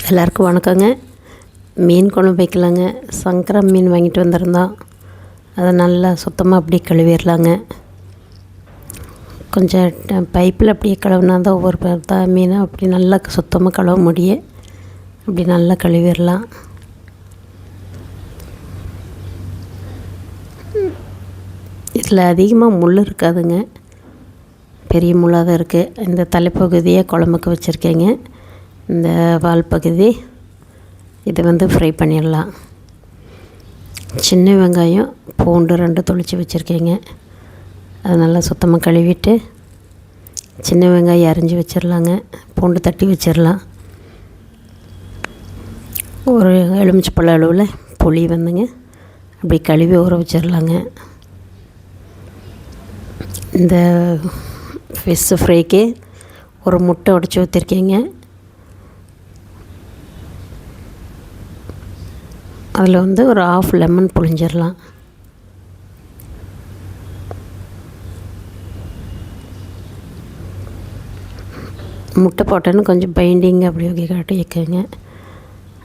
எல்லாருக்கும் வணக்கங்க. மீன் குழம்பு வைக்கலாங்க. சங்கரா மீன் வாங்கிட்டு வந்திருந்தோம். அதை நல்லா சுத்தமாக அப்படியே கழுவிடலாங்க. கொஞ்சம் பைப்பில் அப்படியே கழுவுனா தான் ஒவ்வொரு மீனை அப்படி நல்லா சுத்தமாக கழுவ முடியும். அப்படி நல்லா கழுவிடலாம். இதில் அதிகமாக முள் இருக்காதுங்க, பெரிய முள்ளாக தான் இருக்குது. இந்த தலைப்பகுதியை குழம்புக்கு வச்சுருக்கேங்க. இந்த வால் பகுதி இதை ஃப்ரை பண்ணிடலாம். சின்ன வெங்காயம் பூண்டு 2 தொளிச்சு வச்சுருக்கேங்க. அதை நல்லா சுத்தமாக கழுவிட்டு சின்ன வெங்காயம் அரிஞ்சு வச்சிடலாங்க. பூண்டு தட்டி வச்சிடலாம். ஒரு எலுமிச்சப்பழ அளவில் புளி அப்படி கழுவி ஊற வச்சிடலாங்க. இந்த ஃபிஷ் ஃப்ரைக்கு ஒரு முட்டை உடைச்சி ஊற்றிருக்கேங்க. அதில் ஒரு ½ லெமன் புழிஞ்சிடலாம். முட்டை போட்டேன்னு கொஞ்சம் பைண்டிங் அப்படி காட்டி வைக்கங்க.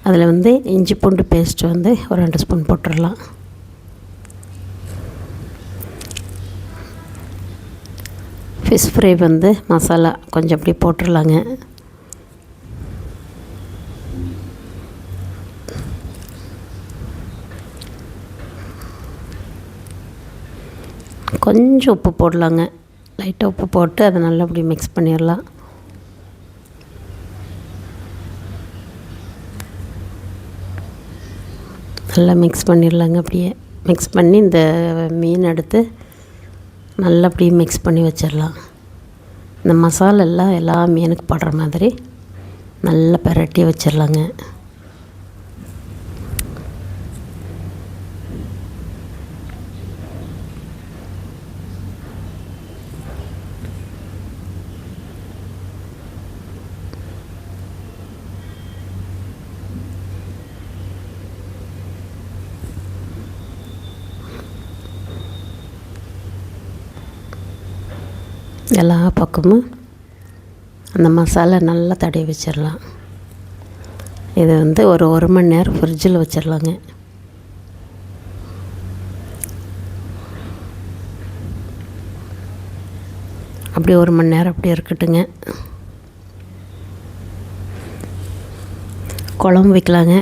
அதில் இஞ்சி பூண்டு பேஸ்ட் ஒரு 2 ஸ்பூன் போட்டுடலாம். ஃபிஷ் ஃப்ரை மசாலா கொஞ்சம் அப்படி போட்டுடலாங்க. கொஞ்சம் உப்பு போடலாங்க. லைட்டாக உப்பு போட்டு அதை நல்லா அப்படி மிக்ஸ் பண்ணிடலாம். நல்லா மிக்ஸ் பண்ணிடலாங்க. அப்படியே மிக்ஸ் பண்ணி இந்த மீன் எடுத்து நல்லா அப்படியே மிக்ஸ் பண்ணி வச்சிடலாம். இந்த மசாலெல்லாம் எல்லா மீனுக்கு படுற மாதிரி நல்லா பிரட்டி வச்சிடலாங்க. எல்லா பக்கமும் அந்த மசாலா நல்லா தடவி வச்சிடலாம். இது ஒரு 1 மணி நேரம் ஃப்ரிட்ஜில் வச்சிடலாங்க. அப்படி 1 மணி நேரம் அப்படி இருக்கட்டுங்க. குழம்பு வைக்கலாங்க.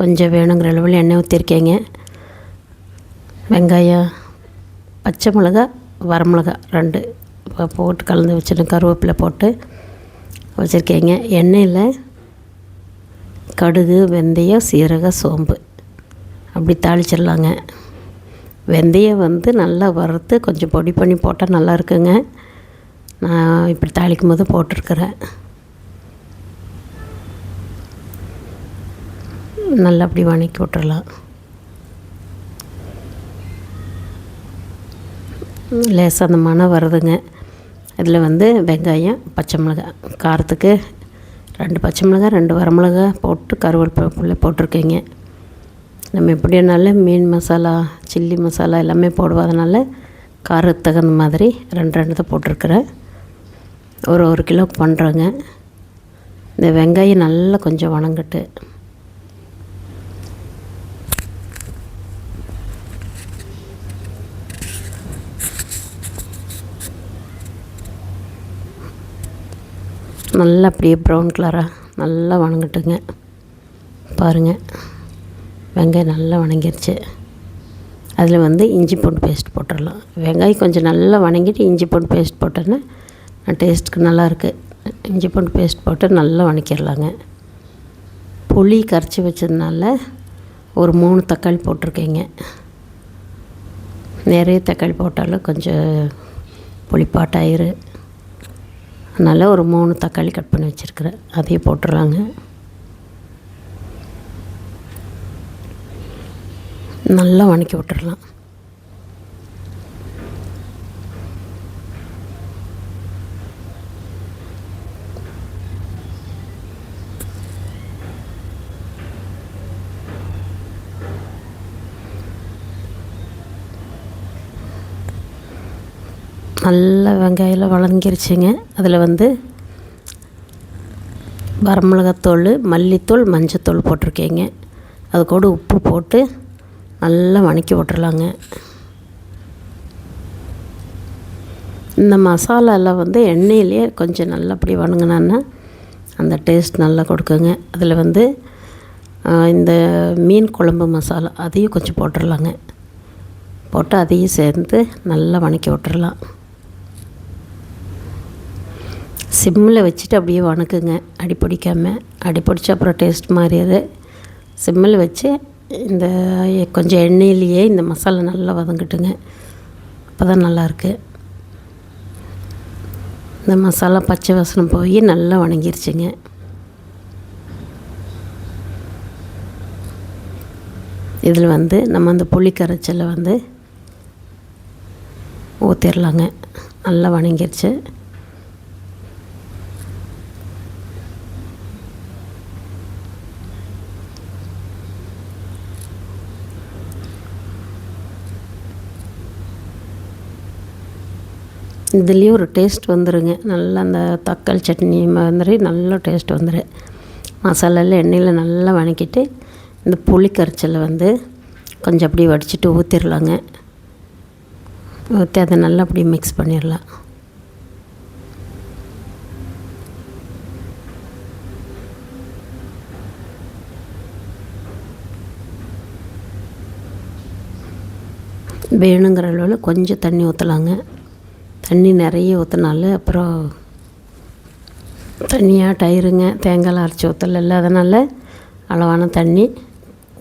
கொஞ்சம் வேணுங்கிற அளவில் எண்ணெய் ஊற்றிருக்கேங்க. வெங்காயம், பச்சை மிளகா, வரமிளகா 2 போட்டு கலந்து வச்சுட்டு கருவேப்பிலை போட்டு வச்சுருக்கேங்க. எண்ணெயில் கடுகு, வெந்தயம், சீரகம், சோம்பு அப்படி தாளிச்சிடலாங்க. வெந்தயம் நல்லா வறுத்து கொஞ்சம் பொடி பண்ணி போட்டால் நல்லா இருக்குங்க. நான் இப்படி தாளிக்கும் போது போட்டிருக்கிறேன். நல்லா அப்படி வணக்கி விட்டுறலாம். லேசாக அந்த மணம் வருதுங்க. இதில் வெங்காயம், பச்சை மிளகாய், காரத்துக்கு 2 பச்சை மிளகாய், 2 வரமிளகா போட்டு கருவேப்பிலை போட்டிருக்கேங்க. நம்ம எப்படினாலும் மீன் மசாலா, சில்லி மசாலா எல்லாமே போடுவோம். அதனால் காரத்துக்கு தகுந்த மாதிரி 2 தான் போட்டிருக்கிறேன். ஒரு 1 கிலோக்கு பண்ணுறேங்க. இந்த வெங்காயம் நல்லா கொஞ்சம் வணங்கட்டு நல்லா அப்படியே ப்ரௌன் கலராக நல்லா வணங்கட்டுங்க. பாருங்கள், வெங்காயம் நல்லா வணங்கிருச்சு. அதில் இஞ்சி பூண்டு பேஸ்ட் போட்டுடலாம். வெங்காயம் கொஞ்சம் நல்லா வணங்கிட்டு இஞ்சி பூண்டு பேஸ்ட் போட்டோன்னா டேஸ்ட்டுக்கு நல்லாயிருக்கு. இஞ்சி பூண்டு பேஸ்ட் போட்டு நல்லா வணக்கிடலாங்க. புளி கரைச்சி வச்சதுனால ஒரு 3 தக்காளி போட்டிருக்கேங்க. நிறைய தக்காளி போட்டாலும் கொஞ்சம் புளிப்பாட்டாயிரு. அதனால் ஒரு 3 தக்காளி கட் பண்ணி வச்சுருக்கிறேன். அதையும் போட்டுடலாங்க. நல்லா வணக்கி விட்டுடலாம். நல்லா வெங்காயம்லாம் வதங்கிருச்சுங்க. அதில் வரமிளகாத்தூள், மல்லித்தூள், மஞ்சத்தூள் போட்டிருக்கேங்க. அது கூட உப்பு போட்டு நல்லா வதக்கி விட்டுறலாங்க. இந்த மசாலாலாம் வந்து எண்ணெயிலேயே கொஞ்சம் நல்லா அப்படி வணங்கினான்னா அந்த டேஸ்ட் நல்லா கொடுக்குங்க. அதில் வந்து இந்த மீன் குழம்பு மசாலா அதையும் கொஞ்சம் போட்டுடலாங்க. போட்டு அதையும் சேர்ந்து நல்லா வதக்கி விட்டுறலாம். சிம்மில் வச்சுட்டு அப்படியே வதக்குங்க, அடி பிடிக்காமல். அடி பிடிச்சா அப்புறம் டேஸ்ட் மாறிடுது. சிம்மில் வச்சு இந்த கொஞ்சம் எண்ணெயிலேயே இந்த மசாலா நல்லா வதங்கட்டுங்க. அப்போ தான் நல்லாயிருக்கு. இந்த மசாலா பச்சை வாசனை போய் நல்லா வதங்கிருச்சுங்க. இதில் வந்து நம்ம அந்த புளி கரைச்சலை வந்து ஊற்றிடலாங்க. நல்லா வதங்கிருச்சு. இதுலேயும் ஒரு டேஸ்ட் வந்துடுங்க. நல்லா அந்த தக்காளி சட்னி மாதிரி நல்ல டேஸ்ட் வந்துடும். மசாலாவில் எண்ணெயில் நல்லா வதக்கிட்டு இந்த புளி கரைச்சலை வந்து கொஞ்சம் அப்படியே வடிச்சிட்டு ஊற்றிடலாங்க. ஊற்றி அதை நல்லா அப்படியே மிக்ஸ் பண்ணிடலாம். வேணுங்கிற அளவில் கொஞ்சம் தண்ணி ஊற்றலாங்க. தண்ணி நிறைய ஊற்றினாலும் அப்புறம் தண்ணியாக டயருங்க, தேங்காய் அரைச்சி ஊற்றல. அதனால் அளவான தண்ணி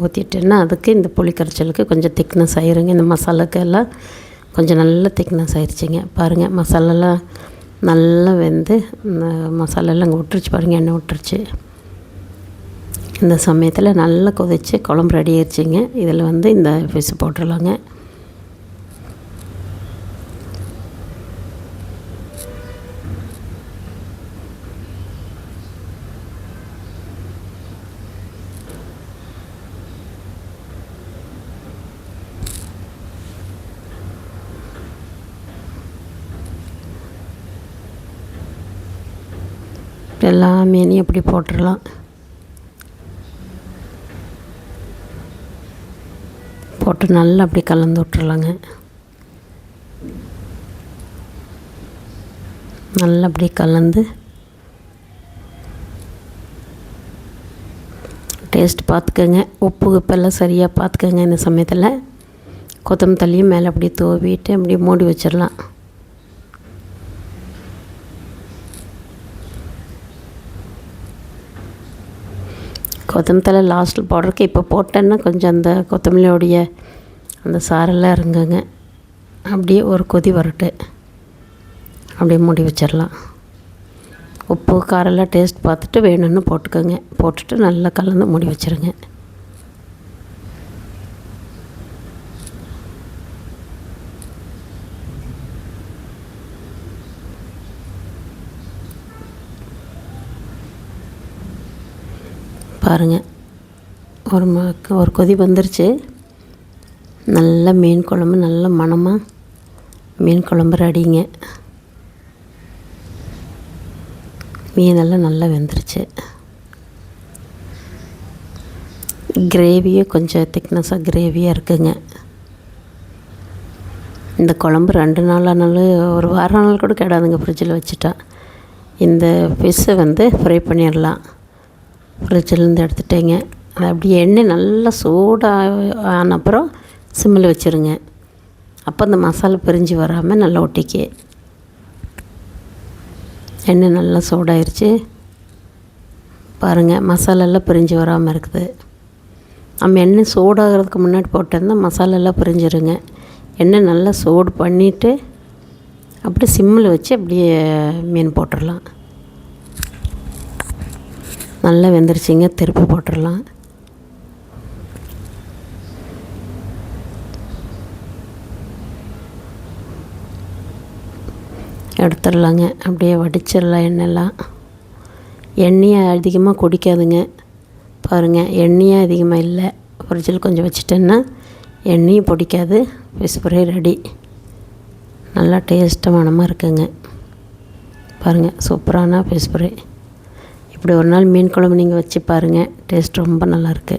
ஊற்றிட்டேன்னா அதுக்கு இந்த புளி கரைச்சலுக்கு கொஞ்சம் திக்னஸ் ஆயிருங்க. இந்த மசாலாவுக்கு எல்லாம் கொஞ்சம் நல்ல திக்னஸ் ஆயிடுச்சிங்க. பாருங்கள், மசாலாலாம் நல்லா வெந்து மசாலாலாம் அங்கே விட்டுருச்சு பாருங்கள், எண்ணெய் விட்டுருச்சு. இந்த சமயத்தில் நல்லா கொதித்து குழம்பு ரெடி ஆயிடுச்சிங்க. இதில் வந்து இந்த ஃபிஷ் போட்டுடலாங்க. எல்லா மீனையும் அப்படி போட்டுடலாம். போட்டு நல்லா அப்படி கலந்து விட்டுறலாங்க. நல்லா அப்படி கலந்து டேஸ்ட் பார்த்துக்கோங்க. உப்பு உப்பெல்லாம் சரியாக பார்த்துக்கோங்க. இந்த சமயத்தில் கொத்தமல்லி தழையும் மேலே அப்படியே தூவிட்டு அப்படியே மூடி வச்சிடலாம். கொத்தமல்லி தழை லாஸ்ட்டில் போடுறதுக்கு இப்போ போட்டேன்னா கொஞ்சம் அந்த கொத்தமல்லியோடைய அந்த சாரெல்லாம் இருங்குங்க. அப்படியே ஒரு கொதி வரட்டு அப்படியே மூடி வச்சிடலாம். உப்பு காரெல்லாம் டேஸ்ட் பார்த்துட்டு வேணும்னு போட்டுக்கோங்க. போட்டுட்டு நல்லா கலந்து மூடி வச்சுருங்க. பாருங்கள், ஒரு கொதி வந்துருச்சு. நல்ல மீன் குழம்பு, நல்ல மணமாக மீன் குழம்பு ரெடிங்க. மீனெல்லாம் நல்லா வெந்துருச்சு. கிரேவியும் கொஞ்சம் திக்னஸாக கிரேவியாக இருக்குங்க. இந்த குழம்பு 2 நாள் ஆனாலும் ஒரு வாரம் நாள் கூட கிடாதுங்க ஃப்ரிட்ஜில் வச்சுட்டா. இந்த ஃபிஷ்ஷை வந்து ஃப்ரை பண்ணிடலாம். ஃப்ரிட்ஜிலேருந்து எடுத்துட்டேங்க. அது அப்படியே எண்ணெய் நல்லா சூடாக ஆன அப்புறம் சிம்மில் வச்சுருங்க. அப்போ அந்த மசாலா பிரிஞ்சு வராமல் நல்லா ஒட்டிக்கு. எண்ணெய் நல்லா சூடாயிருச்சு பாருங்கள். மசாலாலாம் பிரிஞ்சு வராமல் இருக்குது. நம்ம எண்ணெய் சூடாகிறதுக்கு முன்னாடி போட்டோம்னா மசாலாலாம் பிரிஞ்சிருங்க. எண்ணெய் நல்லா சூடு பண்ணிவிட்டு அப்படியே சிம்மில் வச்சு அப்படியே மீன் போட்டுடலாம். நல்லா வெந்துருச்சிங்க. திருப்பி போட்டுடலாம். எடுத்துடலாங்க. அப்படியே வடிச்சிடலாம். எண்ணெயை அதிகமாக குடிக்காதுங்க. பாருங்கள், எண்ணெயே அதிகமாக இல்லை. ஃப்ரிட்ஜில் கொஞ்சம் வச்சுட்டேன்னா எண்ணெயும் பிடிக்காது. Fish fry ready. நல்லா டேஸ்ட்டாக மணமாக இருக்குங்க. பாருங்கள், சூப்பரான ஃபிஷ் ஃப்ரை. இப்படி ஒரு நாள் மீன் குழம்பு நீங்கள் வச்சு பாருங்கள், டேஸ்ட் ரொம்ப நல்லாயிருக்கு.